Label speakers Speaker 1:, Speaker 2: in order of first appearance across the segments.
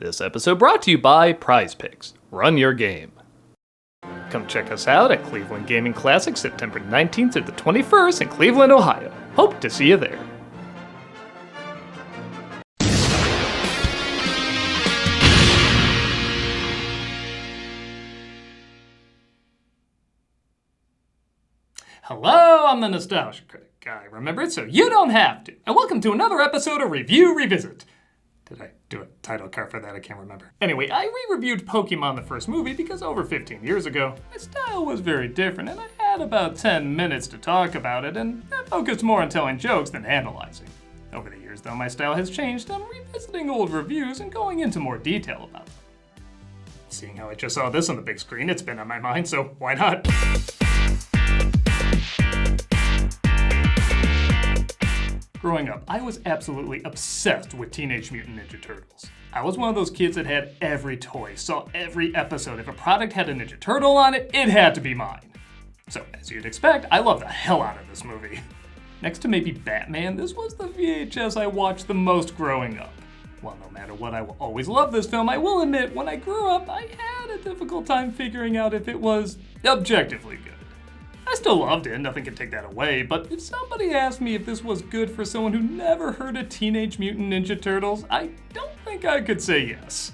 Speaker 1: This episode brought to you by Prize Picks. Run your game. Come check us out at Cleveland Gaming Classic September 19th through the 21st in Cleveland, Ohio. Hope to see you there. Hello, I'm the Nostalgia Critic guy. Remember it so you don't have to. And welcome to another episode of Review Revisit. Did I do a title card for that? I can't remember. Anyway, I re-reviewed Pokemon the first movie because over 15 years ago, my style was very different and I had about 10 minutes to talk about it and I focused more on telling jokes than analyzing. Over the years though, my style has changed. I'm revisiting old reviews and going into more detail about them. Seeing how I just saw this on the big screen, it's been on my mind, so why not? Growing up, I was absolutely obsessed with Teenage Mutant Ninja Turtles. I was one of those kids that had every toy, saw every episode. If a product had a Ninja Turtle on it, it had to be mine. So, as you'd expect, I loved the hell out of this movie. Next to maybe Batman, this was the VHS I watched the most growing up. While no matter what, I will always love this film, I will admit, when I grew up, I had a difficult time figuring out if it was objectively good. I still loved it, nothing can take that away, but if somebody asked me if this was good for someone who never heard of Teenage Mutant Ninja Turtles, I don't think I could say yes.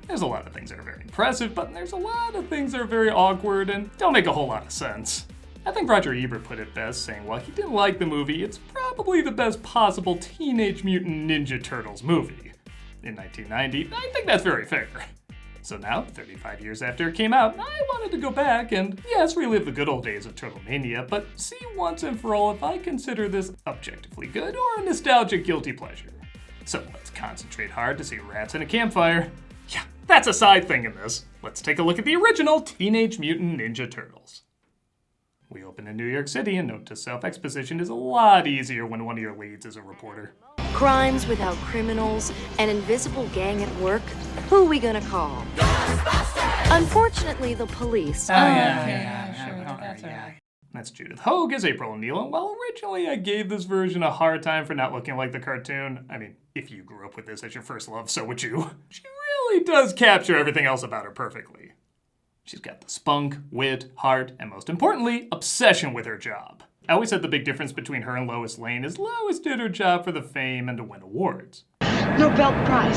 Speaker 1: There's a lot of things that are very impressive, but there's a lot of things that are very awkward and don't make a whole lot of sense. I think Roger Ebert put it best, saying while he didn't like the movie, it's probably the best possible Teenage Mutant Ninja Turtles movie. In 1990, I think that's very fair. So now, 35 years after it came out, I wanted to go back and, yes, relive the good old days of Turtlemania, but see once and for all if I consider this objectively good or a nostalgic guilty pleasure. So let's concentrate hard to see rats in a campfire. Yeah, that's a side thing in this. Let's take a look at the original Teenage Mutant Ninja Turtles. We open in New York City, and note to self, exposition is a lot easier when one of your leads is a reporter.
Speaker 2: Crimes without criminals, an invisible gang at work. Who are we gonna call? Unfortunately, the police.
Speaker 1: That's Judith. Hoag is April O'Neil, and while originally I gave this version a hard time for not looking like the cartoon, I mean, if you grew up with this as your first love, so would you. She really does capture everything else about her perfectly. She's got the spunk, wit, heart, and most importantly, obsession with her job. I always said the big difference between her and Lois Lane is Lois did her job for the fame and to win awards.
Speaker 3: Nobel Prize.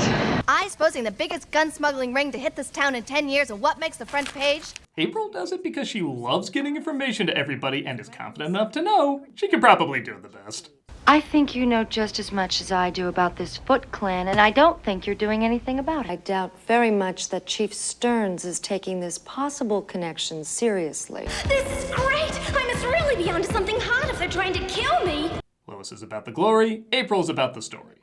Speaker 4: I supposing the biggest gun smuggling ring to hit this town in 10 years, and what makes the front page?
Speaker 1: April does it because she loves getting information to everybody and is confident enough to know she can probably do it the best.
Speaker 2: I think you know just as much as I do about this Foot Clan, and I don't think you're doing anything about it.
Speaker 5: I doubt very much that Chief Stearns is taking this possible connection seriously.
Speaker 4: This is great! I must really be onto something hot if they're trying to kill me!
Speaker 1: Lois is about the glory, April's about the story.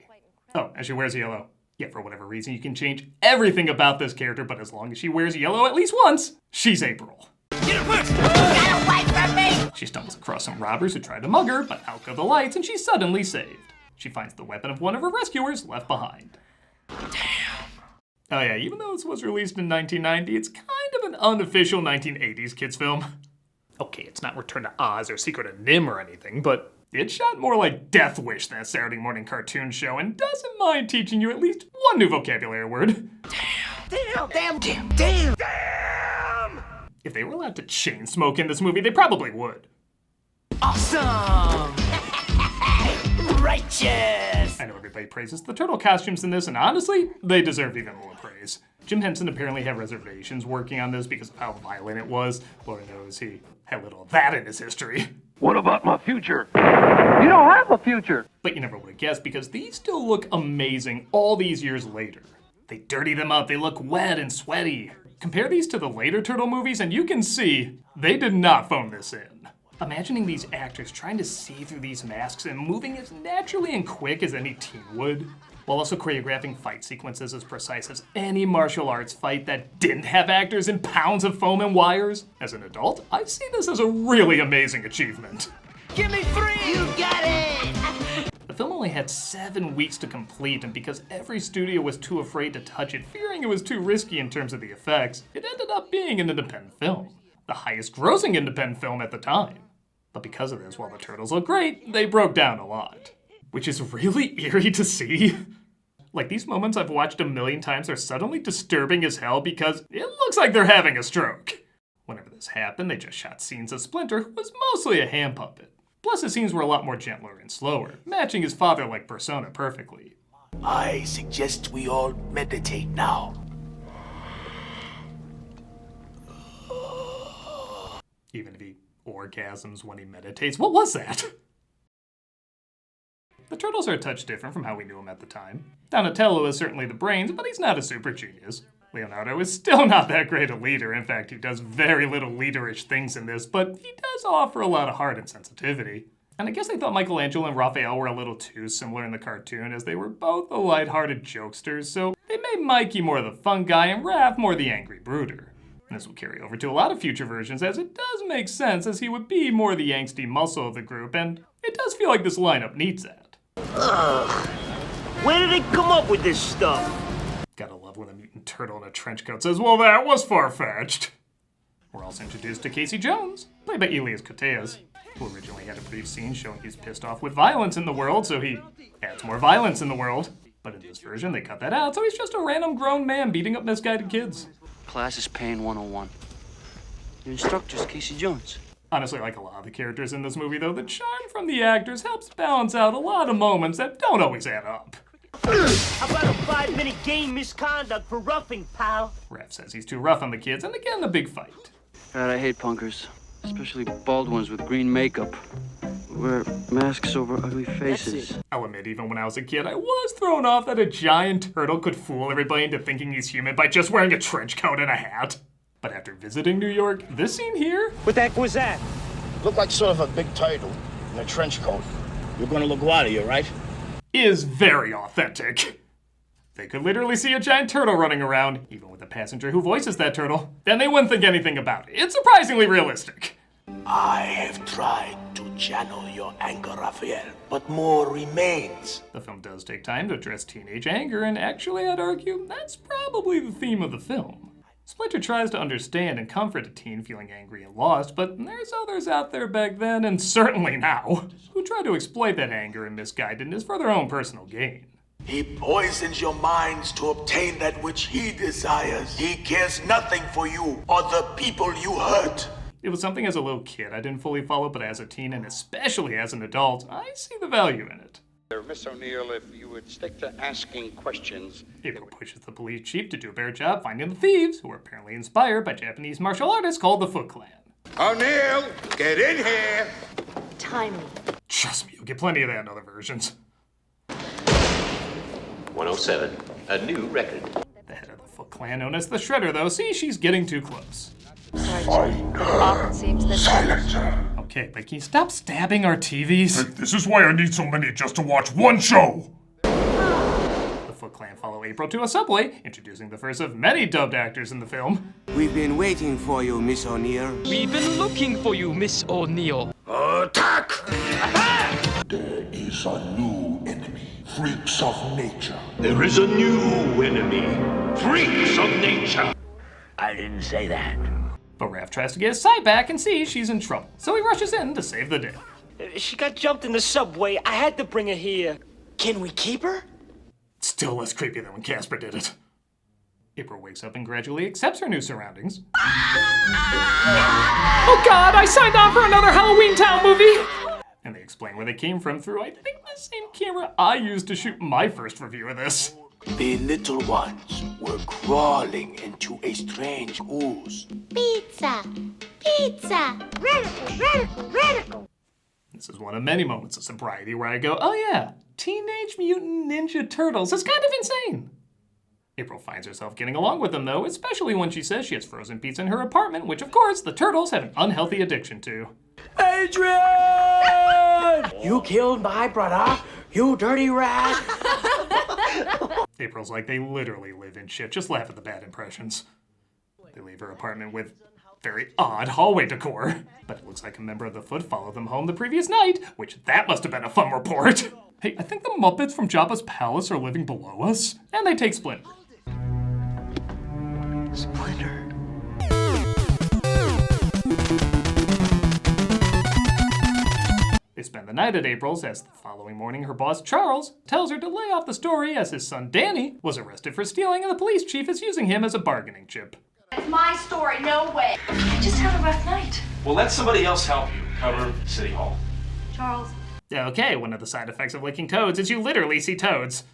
Speaker 1: Oh, and she wears yellow. Yeah, for whatever reason, you can change everything about this character, but as long as she wears yellow at least once, she's April.
Speaker 4: Get away from me!
Speaker 1: She stumbles across some robbers who try to mug her, but out go the lights and she's suddenly saved. She finds the weapon of one of her rescuers left behind. Damn. Oh yeah, even though this was released in 1990, it's kind of an unofficial 1980s kids film. Okay, it's not Return to Oz or Secret of NIMH or anything, but it's shot more like Death Wish than a Saturday morning cartoon show and doesn't mind teaching you at least one new vocabulary word. Damn. If they were allowed to chain smoke in this movie, they probably would.
Speaker 3: Awesome! Righteous!
Speaker 1: I know everybody praises the turtle costumes in this, and honestly, they deserve even more praise. Jim Henson apparently had reservations working on this because of how violent it was. Lord knows he had little of that in his history.
Speaker 6: What about my future? You don't have a future!
Speaker 1: But you never would have guessed because these still look amazing all these years later. They dirty them up, they look wet and sweaty. Compare these to the later Turtle movies and you can see they did not phone this in. Imagining these actors trying to see through these masks and moving as naturally and quick as any teen would, while also choreographing fight sequences as precise as any martial arts fight that didn't have actors in pounds of foam and wires. As an adult, I see this as a really amazing achievement.
Speaker 3: Give me 3! You got it!
Speaker 1: The film only had 7 weeks to complete, and because every studio was too afraid to touch it, fearing it was too risky in terms of the effects, it ended up being an independent film. The highest grossing independent film at the time. But because of this, while the Turtles look great, they broke down a lot. Which is really eerie to see. Like, these moments I've watched a million times are suddenly disturbing as hell because it looks like they're having a stroke. Whenever this happened, they just shot scenes of Splinter, who was mostly a hand puppet. Plus, his scenes were a lot more gentler and slower, matching his father-like persona perfectly.
Speaker 7: I suggest we all meditate now.
Speaker 1: Even if he orgasms when he meditates. What was that? The Turtles are a touch different from how we knew him at the time. Donatello is certainly the brains, but he's not a super genius. Leonardo is still not that great a leader. In fact, he does very little leaderish things in this, but he does offer a lot of heart and sensitivity. And I guess they thought Michelangelo and Raphael were a little too similar in the cartoon, as they were both the lighthearted jokesters, so they made Mikey more the fun guy and Raph more the angry brooder. And this will carry over to a lot of future versions, as it does make sense, as he would be more the angsty muscle of the group, and it does feel like this lineup needs that.
Speaker 7: Ugh. Where did they come up with this stuff?
Speaker 1: Gotta love when a mutant turtle in a trench coat says, well, that was far-fetched. We're also introduced to Casey Jones, played by Elias Koteas, who originally had a brief scene showing he's pissed off with violence in the world, so he adds more violence in the world. But in this version, they cut that out, so he's just a random grown man beating up misguided kids.
Speaker 8: Class is Pain 101. Your instructor's Casey Jones.
Speaker 1: Honestly, like a lot of the characters in this movie, though, the charm from the actors helps balance out a lot of moments that don't always add up.
Speaker 7: How about a 5-minute game misconduct for roughing, pal?
Speaker 1: Raph says he's too rough on the kids, and they get in a big fight.
Speaker 8: God, I hate punkers. Especially bald ones with green makeup. Who wear masks over ugly faces.
Speaker 1: I'll admit, even when I was a kid, I was thrown off that a giant turtle could fool everybody into thinking he's human by just wearing a trench coat and a hat. But after visiting New York, this scene here...
Speaker 7: What the heck was that?
Speaker 9: Looked like sort of a big turtle in a trench coat. You're gonna look wild here, right?
Speaker 1: ...is very authentic. They could literally see a giant turtle running around, even with a passenger who voices that turtle. Then they wouldn't think anything about it. It's surprisingly realistic.
Speaker 7: I have tried to channel your anger, Raphael, but more remains.
Speaker 1: The film does take time to address teenage anger, and actually, I'd argue, that's probably the theme of the film. Splinter tries to understand and comfort a teen feeling angry and lost, but there's others out there back then, and certainly now, who try to exploit that anger and misguidedness for their own personal gain.
Speaker 7: He poisons your minds to obtain that which he desires. He cares nothing for you or the people you hurt.
Speaker 1: It was something as a little kid I didn't fully follow, but as a teen, and especially as an adult, I see the value in it.
Speaker 10: Miss O'Neill, if you would stick to asking questions.
Speaker 1: April pushes the police chief to do a better job finding the thieves, who are apparently inspired by Japanese martial artists called the Foot Clan.
Speaker 10: O'Neill, get in here!
Speaker 5: Timely.
Speaker 1: Trust me, you'll get plenty of that in other versions.
Speaker 11: 107, a new record.
Speaker 1: The head of the Foot Clan, known as the Shredder, though, see, she's getting too close.
Speaker 5: Often seems that
Speaker 9: Silencer.
Speaker 1: Okay, but can you stop stabbing our TVs?
Speaker 9: This is why I need so many just to watch one show.
Speaker 1: The Foot Clan follow April to a subway, introducing the first of many dubbed actors in the film.
Speaker 12: We've been waiting for you, Miss O'Neill.
Speaker 13: We've been looking for you, Miss O'Neill.
Speaker 9: Attack! There is a new enemy. Freaks of nature.
Speaker 11: There is a new enemy. Freaks of nature.
Speaker 7: I didn't say that.
Speaker 1: But Raph tries to get his sight back and sees she's in trouble, so he rushes in to save the day.
Speaker 7: She got jumped in the subway. I had to bring her here. Can we keep her?
Speaker 1: Still less creepy than when Casper did it. April wakes up and gradually accepts her new surroundings. Oh God, I signed on for another Halloween Town movie! And they explain where they came from through, I think, the same camera I used to shoot my first review of this.
Speaker 7: The little ones were crawling into a strange ooze.
Speaker 4: Pizza! Pizza! Radical! Radical! Radical!
Speaker 1: This is one of many moments of sobriety where I go, oh yeah, Teenage Mutant Ninja Turtles is kind of insane. April finds herself getting along with them though, especially when she says she has frozen pizza in her apartment, which of course the Turtles have an unhealthy addiction to.
Speaker 7: Adrian! You killed my brother, you dirty rat!
Speaker 1: April's like, they literally live in shit. Just laugh at the bad impressions. They leave her apartment with very odd hallway decor. But it looks like a member of the Foot followed them home the previous night, which that must have been a fun report. Hey, I think the Muppets from Jabba's palace are living below us. And they take Splinter.
Speaker 7: Splinter.
Speaker 1: They spend the night at April's as the following morning her boss, Charles, tells her to lay off the story as his son, Danny, was arrested for stealing and the police chief is using him as a bargaining chip.
Speaker 14: It's my story, no way. I just had a rough night.
Speaker 15: Well, let somebody else help you cover City Hall.
Speaker 14: Charles.
Speaker 1: Okay, one of the side effects of licking toads is you literally see toads.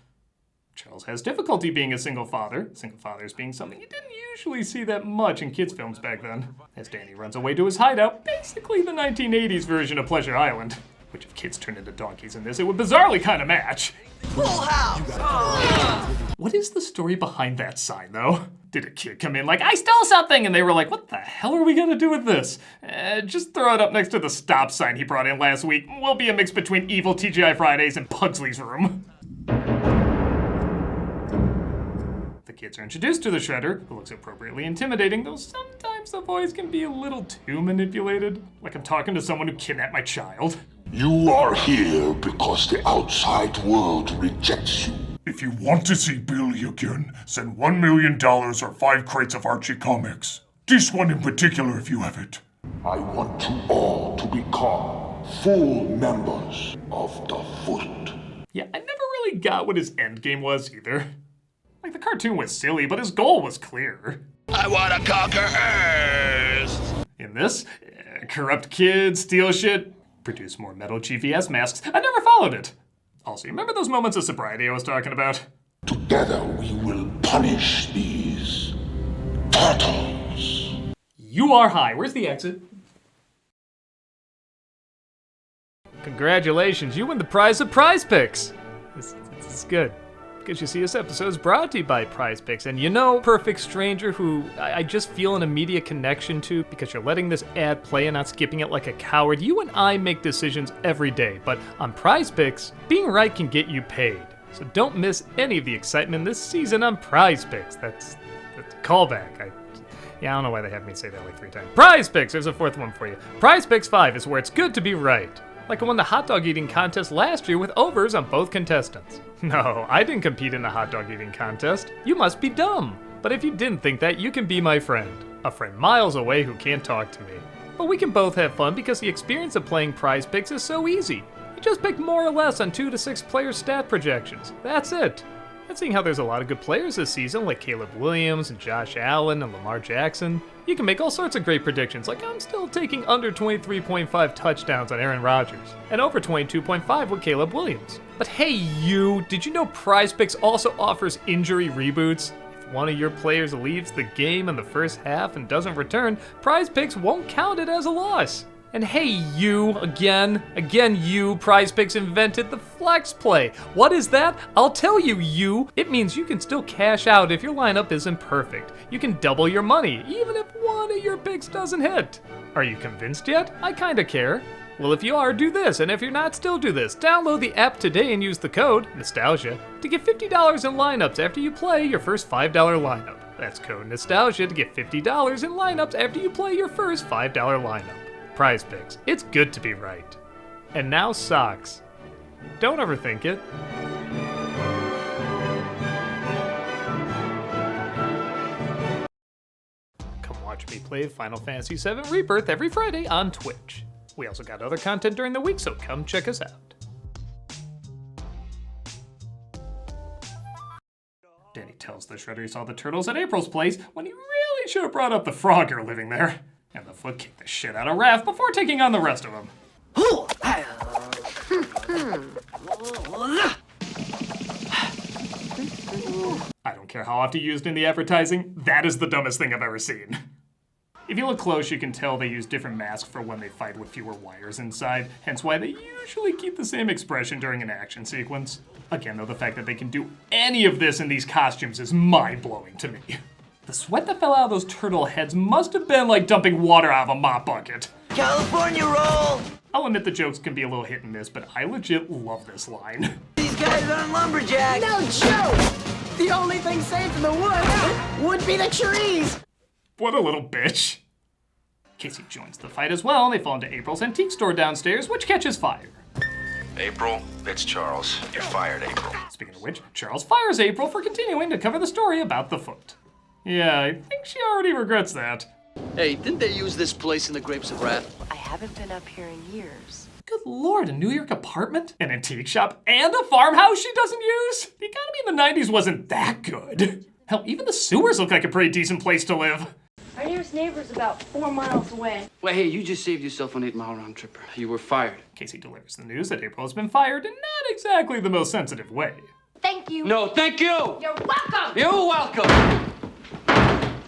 Speaker 1: Charles has difficulty being a single father, single fathers being something you didn't usually see that much in kids' films back then. As Danny runs away to his hideout, basically the 1980s version of Pleasure Island. Which if kids turned into donkeys in this, it would bizarrely kind of match.
Speaker 3: Full house!
Speaker 1: What is the story behind that sign, though? Did a kid come in like, I stole something, and they were like, what the hell are we gonna do with this? Just throw it up next to the stop sign he brought in last week. Will be a mix between evil TGI Fridays and Pugsley's Room. The kids are introduced to the Shredder, who looks appropriately intimidating, though sometimes the voice can be a little too manipulated. Like I'm talking to someone who kidnapped my child.
Speaker 9: You are here because the outside world rejects you.
Speaker 16: If you want to see Billy again, send $1 million or 5 crates of Archie comics. This one in particular if you have it.
Speaker 9: I want you all to become full members of the Foot.
Speaker 1: Yeah, I never really got what his endgame was either. Like, the cartoon was silly, but his goal was clear.
Speaker 7: I want to conquer Earth!
Speaker 1: In this, corrupt kids, steal shit, produce more metal GVS masks. I never followed it. Also, you remember those moments of sobriety I was talking about?
Speaker 9: Together we will punish these turtles.
Speaker 1: You are high. Where's the exit? Congratulations, you win the prize of Prize Picks. This is good. Because you see, this episode is brought to you by Prize Picks, and you know, perfect stranger who I just feel an immediate connection to because you're letting this ad play and not skipping it like a coward. You and I make decisions every day, but on Prize Picks, being right can get you paid. So don't miss any of the excitement this season on Prize Picks. That's a callback. I don't know why they have me say that like 3 times. Prize Picks, there's a 4th one for you. Prize Picks 5 is where it's good to be right. Like I won the hot dog eating contest last year with overs on both contestants. No, I didn't compete in the hot dog eating contest. You must be dumb. But if you didn't think that, you can be my friend. A friend miles away who can't talk to me. But we can both have fun because the experience of playing Prize Picks is so easy. You just pick more or less on 2 to 6 player stat projections. That's it. And seeing how there's a lot of good players this season, like Caleb Williams and Josh Allen and Lamar Jackson, you can make all sorts of great predictions, like I'm still taking under 23.5 touchdowns on Aaron Rodgers, and over 22.5 with Caleb Williams. But hey you, did you know Prize Picks also offers injury reboots? If one of your players leaves the game in the first half and doesn't return, Prize Picks won't count it as a loss. And hey you, again you, Prize Picks invented the flex play. What is that? I'll tell you. It means you can still cash out if your lineup isn't perfect. You can double your money, even if one of your picks doesn't hit. Are you convinced yet? I kinda care. Well, if you are, do this, and if you're not, still do this. Download the app today and use the code, Nostalgia, to get $50 in lineups after you play your first $5 lineup. That's code Nostalgia to get $50 in lineups after you play your first $5 lineup. Prize Picks. It's good to be right. And now socks. Don't overthink it. Come watch me play Final Fantasy VII Rebirth every Friday on Twitch. We also got other content during the week, so come check us out. Danny tells the Shredder he saw the turtles at April's place when he really should have brought up the Frogger living there. And the Foot kicked the shit out of Raph before taking on the rest of them. I don't care how often used in the advertising, that is the dumbest thing I've ever seen. If you look close, you can tell they use different masks for when they fight with fewer wires inside, hence why they usually keep the same expression during an action sequence. Again, though, the fact that they can do any of this in these costumes is mind-blowing to me. The sweat that fell out of those turtle heads must have been like dumping water out of a mop bucket.
Speaker 3: California roll!
Speaker 1: I'll admit the jokes can be a little hit and miss, but I legit love this line.
Speaker 3: These guys aren't lumberjacks! No joke! The only thing safe in the woods would be the trees!
Speaker 1: What a little bitch. Casey joins the fight as well, and they fall into April's antique store downstairs, which catches fire.
Speaker 17: April, it's Charles. You're fired, April.
Speaker 1: Speaking of which, Charles fires April for continuing to cover the story about the Foot. Yeah, I think she already regrets that.
Speaker 18: Hey, didn't they use this place in the Grapes of Wrath?
Speaker 2: I haven't been up here in years.
Speaker 1: Good lord, a New York apartment? An antique shop? And a farmhouse she doesn't use? The economy in the 90s wasn't that good. Hell, even the sewers look like a pretty decent place to live.
Speaker 14: Our nearest neighbor's about 4 miles away.
Speaker 8: Well, hey, you just saved yourself an 8-mile round tripper. You were fired.
Speaker 1: Casey delivers the news that April has been fired in not exactly the most sensitive way.
Speaker 14: Thank you.
Speaker 8: No, thank you!
Speaker 14: You're welcome!
Speaker 8: You're welcome!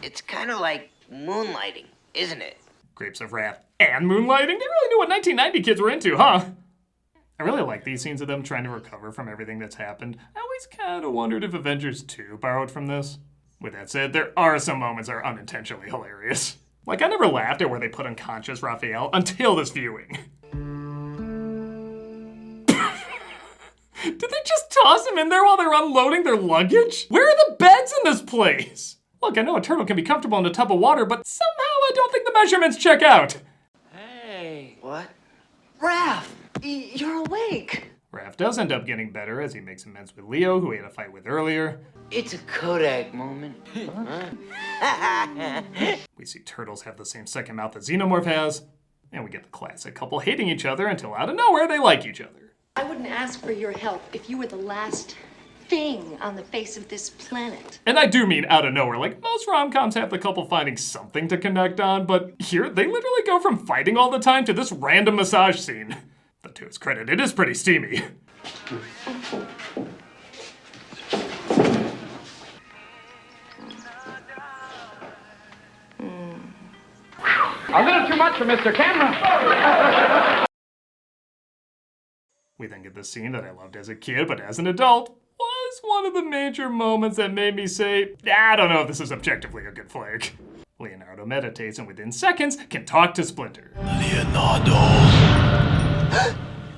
Speaker 3: It's kind of like moonlighting, isn't it?
Speaker 1: Grapes of Wrath and moonlighting? They really knew what 1990 kids were into, huh? I really like these scenes of them trying to recover from everything that's happened. I always kind of wondered if Avengers 2 borrowed from this. With that said, there are some moments that are unintentionally hilarious. Like, I never laughed at where they put unconscious Raphael until this viewing. Did they just toss him in there while they're unloading their luggage? Where are the beds in this place? Look, I know a turtle can be comfortable in a tub of water, but somehow I don't think the measurements check out.
Speaker 3: Hey. What? Raph, you're awake.
Speaker 1: Raph does end up getting better as he makes amends with Leo, who he had a fight with earlier.
Speaker 3: It's a Kodak moment.
Speaker 1: We see turtles have the same second mouth that Xenomorph has, and we get the classic couple hating each other until out of nowhere they like each other.
Speaker 2: I wouldn't ask for your help if you were the last thing on the face of this planet.
Speaker 1: And I do mean out of nowhere. Like, most rom-coms have the couple finding something to connect on, but here they literally go from fighting all the time to this random massage scene. But to his credit, it is pretty steamy.
Speaker 6: A little too much for Mr. Camera.
Speaker 1: We then get the scene that I loved as a kid, but as an adult, was one of the major moments that made me say, I don't know if this is objectively a good flick. Leonardo meditates and within seconds can talk to Splinter.
Speaker 7: Leonardo!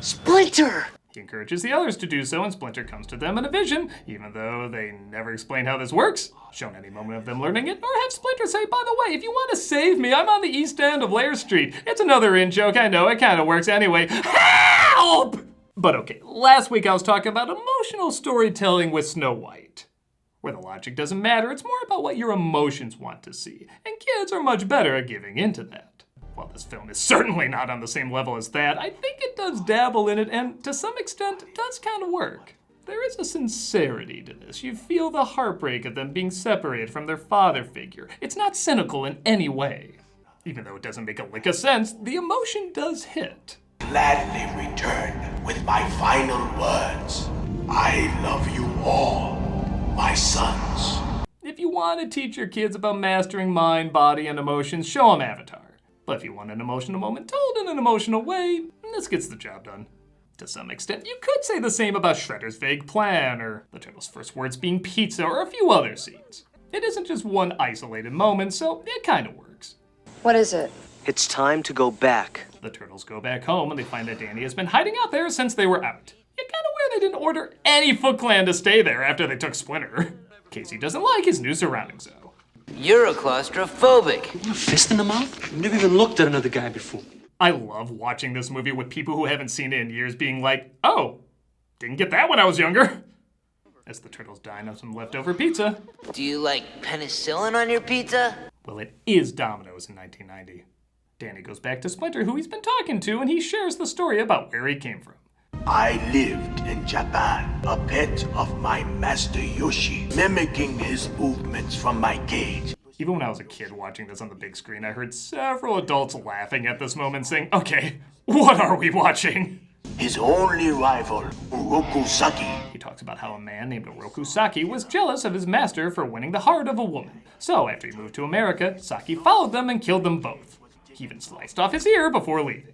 Speaker 3: Splinter!
Speaker 1: He encourages the others to do so, and Splinter comes to them in a vision, even though they never explain how this works, shown any moment of them learning it, or have Splinter say, by the way, if you want to save me, I'm on the east end of Laird Street. It's another in-joke, I know, it kind of works anyway. Help! But okay, last week I was talking about emotional storytelling with Snow White, where the logic doesn't matter, it's more about what your emotions want to see, and kids are much better at giving into that. While this film is certainly not on the same level as that, I think it does dabble in it, and to some extent, it does kind of work. There is a sincerity to this. You feel the heartbreak of them being separated from their father figure. It's not cynical in any way. Even though it doesn't make a lick of sense, the emotion does hit.
Speaker 7: Gladly return with my final words. I love you all, my sons.
Speaker 1: If you want to teach your kids about mastering mind, body, and emotions, show them Avatar. But if you want an emotional moment told in an emotional way, this gets the job done. To some extent, you could say the same about Shredder's vague plan, or the turtle's first words being pizza, or a few other scenes. It isn't just one isolated moment, so it kind of works.
Speaker 5: What is it?
Speaker 12: It's time to go back.
Speaker 1: The turtles go back home and they find that Danny has been hiding out there since they were out. Yet kind of weird they didn't order any Foot Clan to stay there after they took Splinter. Casey doesn't like his new surroundings though.
Speaker 3: You're a claustrophobic.
Speaker 8: You have a fist in the mouth? I've never even looked at another guy before.
Speaker 1: I love watching this movie with people who haven't seen it in years being like, oh, didn't get that when I was younger. As the turtles dine on some leftover pizza.
Speaker 3: Do you like penicillin on your pizza?
Speaker 1: Well, it is Domino's in 1990. Danny goes back to Splinter, who he's been talking to, and he shares the story about where he came from.
Speaker 7: I lived in Japan, a pet of my master Yoshi, mimicking his movements from my cage.
Speaker 1: Even when I was a kid watching this on the big screen, I heard several adults laughing at this moment saying, okay, what are we watching?
Speaker 7: His only rival, Uroku Saki.
Speaker 1: He talks about how a man named Uroku Saki was jealous of his master for winning the heart of a woman. So after he moved to America, Saki followed them and killed them both. He even sliced off his ear before leaving.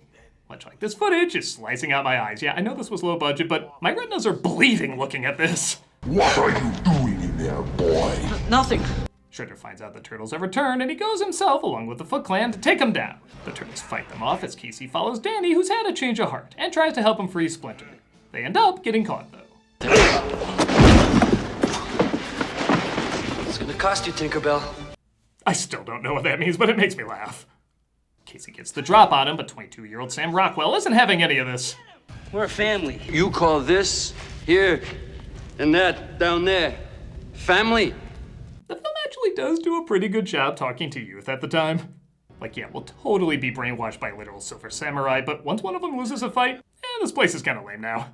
Speaker 1: Much like this footage is slicing out my eyes. Yeah, I know this was low budget, but my retinas are bleeding looking at this.
Speaker 9: What are you doing in there, boy?
Speaker 8: Nothing.
Speaker 1: Shredder finds out the turtles have returned, and he goes himself along with the Foot Clan to take them down. The turtles fight them off as Casey follows Danny, who's had a change of heart, and tries to help him free Splinter. They end up getting caught, though.
Speaker 8: It's gonna cost you, Tinkerbell.
Speaker 1: I still don't know what that means, but it makes me laugh. Casey gets the drop on him, but 22-year-old Sam Rockwell isn't having any of this.
Speaker 8: We're a family. You call this here and that down there family?
Speaker 1: The film actually does do a pretty good job talking to youth at the time. Like, yeah, we'll totally be brainwashed by literal silver samurai, but once one of them loses a fight, this place is kind of lame now.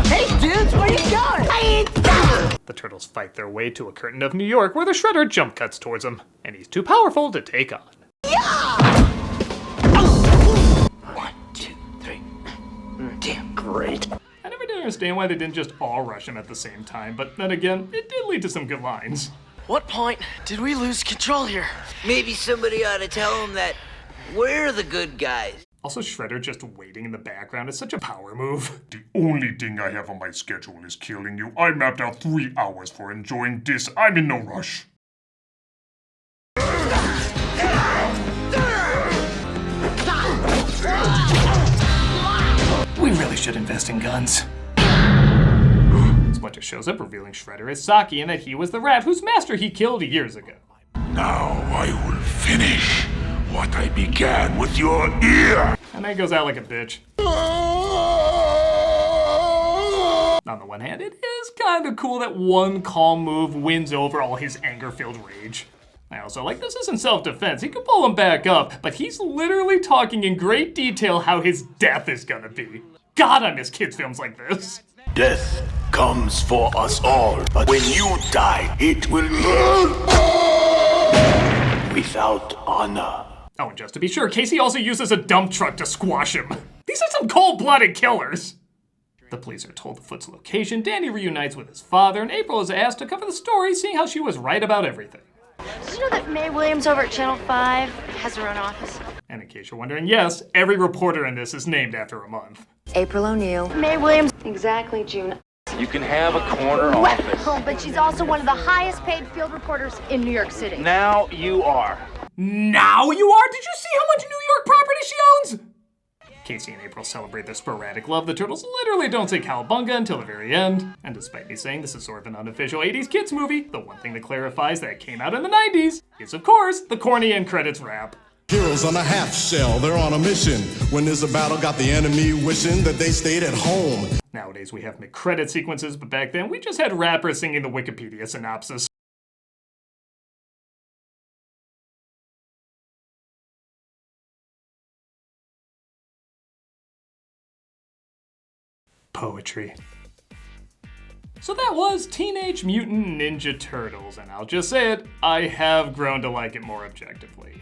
Speaker 3: Hey, dudes, where you going? I ain't done!
Speaker 1: The turtles fight their way to a curtain of New York where the Shredder jump cuts towards him, and he's too powerful to take on.
Speaker 3: Yeah! 1, 2, 3. Damn, great.
Speaker 1: I never did understand why they didn't just all rush him at the same time, but then again, it did lead to some good lines.
Speaker 3: What point did we lose control here? Maybe somebody ought to tell him that we're the good guys.
Speaker 1: Also, Shredder just waiting in the background is such a power move.
Speaker 16: The only thing I have on my schedule is killing you. I mapped out 3 hours for enjoying this. I'm in no rush.
Speaker 1: We really should invest in guns. Splinter shows up, revealing Shredder is Saki and that he was the rat whose master he killed years ago.
Speaker 9: Now I will finish what I began with your ear.
Speaker 1: And then he goes out like a bitch. On the one hand, it is kind of cool that one calm move wins over all his anger-filled rage. I also like this isn't self-defense. He could pull him back up, but he's literally talking in great detail how his death is gonna be. God, I miss kids' films like this.
Speaker 7: Death comes for us all, but when you die, it will be without honor.
Speaker 1: Oh, and just to be sure, Casey also uses a dump truck to squash him. These are some cold-blooded killers. The police are told the Foot's location, Danny reunites with his father, and April is asked to cover the story, seeing how she was right about everything.
Speaker 2: Did you know that Mae Williams over at Channel 5 has her own office?
Speaker 1: And in case you're wondering, yes, every reporter in this is named after a month.
Speaker 5: April O'Neil.
Speaker 2: Mae Williams.
Speaker 5: Exactly, June.
Speaker 10: You can have a corner office.
Speaker 4: Oh, but she's also one of the highest paid field reporters in New York City.
Speaker 10: Now you are.
Speaker 1: Now you are? Did you see how much New York property she owns? Casey and April celebrate their sporadic love. The Turtles literally don't say cowabunga until the very end. And despite me saying this is sort of an unofficial 80s kids movie, the one thing that clarifies that it came out in the 90s is, of course, the corny end credits rap.
Speaker 18: Heroes on a half shell, they're on a mission. When there's a battle, got the enemy wishing that they stayed at home.
Speaker 1: Nowadays we have mid-credit sequences, but back then we just had rappers singing the Wikipedia synopsis. Poetry. So that was Teenage Mutant Ninja Turtles, and I'll just say it, I have grown to like it more objectively.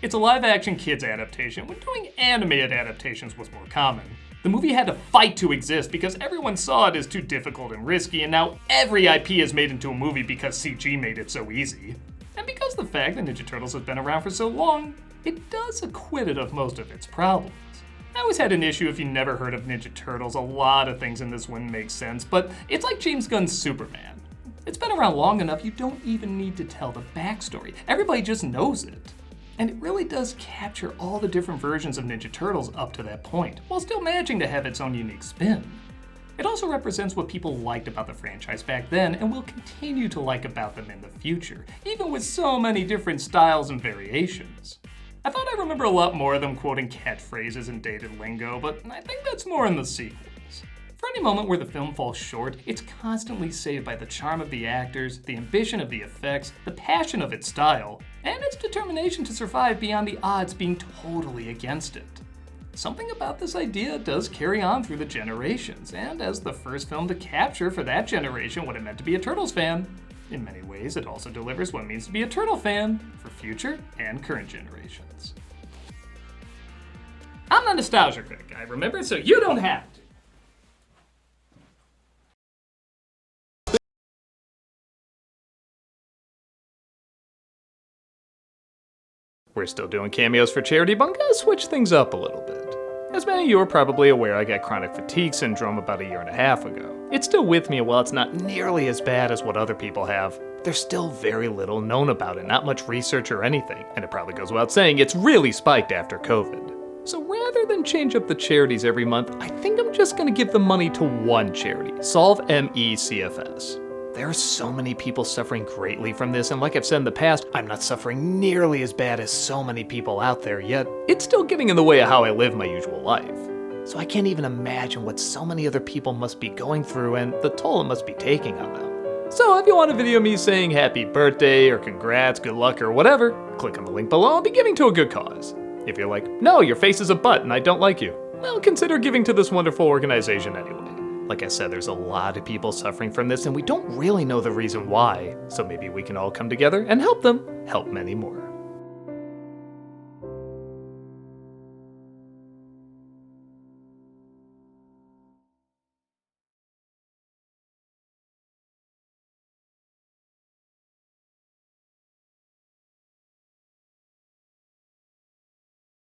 Speaker 1: It's a live-action kids adaptation when doing animated adaptations was more common. The movie had to fight to exist because everyone saw it as too difficult and risky, and now every IP is made into a movie because CG made it so easy. And because the fact that Ninja Turtles has been around for so long, it does acquit it of most of its problems. I always had an issue if you never heard of Ninja Turtles. A lot of things in this wouldn't make sense, but it's like James Gunn's Superman. It's been around long enough you don't even need to tell the backstory. Everybody just knows it. And it really does capture all the different versions of Ninja Turtles up to that point, while still managing to have its own unique spin. It also represents what people liked about the franchise back then and will continue to like about them in the future, even with so many different styles and variations. I thought I remember a lot more of them quoting catchphrases and dated lingo, but I think that's more in the sequels. For any moment where the film falls short, it's constantly saved by the charm of the actors, the ambition of the effects, the passion of its style, and its determination to survive beyond the odds being totally against it. Something about this idea does carry on through the generations, and as the first film to capture for that generation what it meant to be a Turtles fan, in many ways it also delivers what it means to be a Turtle fan for future and current generations. I'm not a nostalgia critic, I remember, so you don't have to. We're still doing cameos for charity, but I'm gonna switch things up a little bit. As many of you are probably aware, I got chronic fatigue syndrome about 1.5 years ago. It's still with me, and while it's not nearly as bad as what other people have, there's still very little known about it, not much research or anything, and it probably goes without saying it's really spiked after COVID. So rather than change up the charities every month, I think I'm just gonna give the money to one charity, Solve MECFS. There are so many people suffering greatly from this, and like I've said in the past, I'm not suffering nearly as bad as so many people out there, yet it's still getting in the way of how I live my usual life. So I can't even imagine what so many other people must be going through and the toll it must be taking on them. So if you want a video of me saying happy birthday or congrats, good luck, or whatever, click on the link below and be giving to a good cause. If you're like, no, your face is a butt and I don't like you, well, consider giving to this wonderful organization anyway. Like I said, there's a lot of people suffering from this and we don't really know the reason why, so maybe we can all come together and help them help many more.